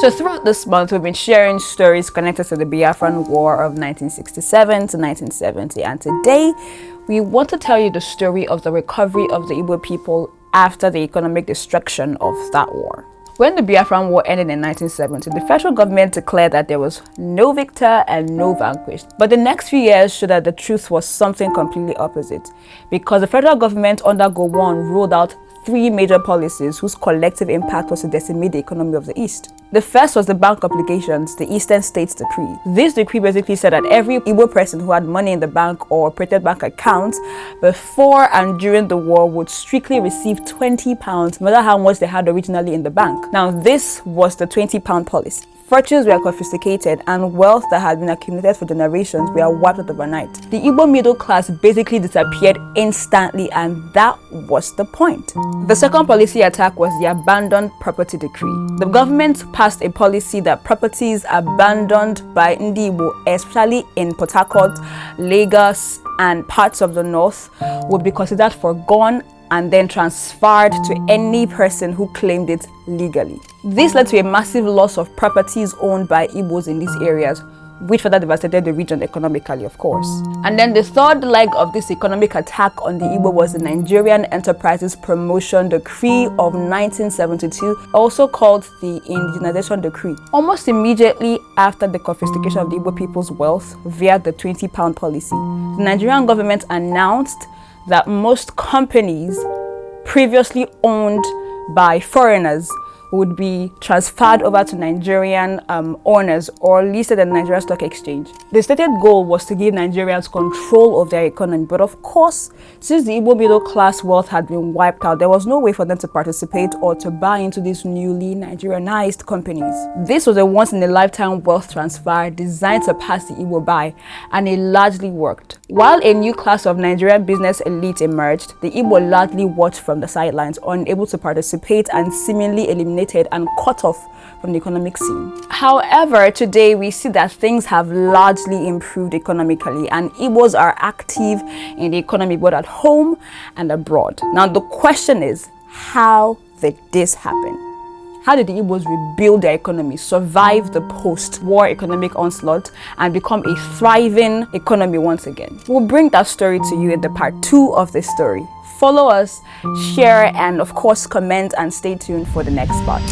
So throughout this month, we've been sharing stories connected to the Biafran War of 1967 to 1970. And today, we want to tell you the story of the recovery of the Igbo people after the economic destruction of that war. When the Biafran War ended in 1970, the federal government declared that there was no victor and no vanquished. But the next few years showed that the truth was something completely opposite, because the federal government under Gowon rolled out 3 major policies whose collective impact was to decimate the economy of the East. The first was the Bank Obligations, the Eastern States Decree. This decree basically said that every Igbo person who had money in the bank or operated bank accounts before and during the war would strictly receive £20, no matter how much they had originally in the bank. Now, this was the £20 policy. Fortunes were confiscated and wealth that had been accumulated for generations were wiped out overnight. The Igbo middle class basically disappeared instantly, and that was the point. The second policy attack was the Abandoned Property Decree. The government passed a policy that properties abandoned by Ndi Igbo, especially in Port Harcourt, Lagos, and parts of the north, would be considered forgone and then transferred to any person who claimed it legally. This led to a massive loss of properties owned by Igbos in these areas, which further devastated the region economically, of course. And then the third leg of this economic attack on the Igbo was the Nigerian Enterprises Promotion Decree of 1972, also called the Indigenization Decree. Almost immediately after the confiscation of the Igbo people's wealth via the £20 policy, the Nigerian government announced that most companies previously owned by foreigners would be transferred over to Nigerian owners or listed at the Nigerian Stock Exchange. The stated goal was to give Nigerians control of their economy, but of course, since the Igbo middle class wealth had been wiped out, there was no way for them to participate or to buy into these newly Nigerianized companies. This was a once-in-a-lifetime wealth transfer designed to pass the Igbo by, and it largely worked. While a new class of Nigerian business elite emerged, the Igbo largely watched from the sidelines, unable to participate and seemingly eliminated and cut off from the economic scene. However, today we see that things have largely improved economically, and Igbos are active in the economy both at home and abroad. Now the question is, how did this happen? How did the Igbos rebuild their economy, survive the post-war economic onslaught, and become a thriving economy once again? We'll bring that story to you in the part 2 of this story. Follow us, share, and of course comment, and stay tuned for the next part.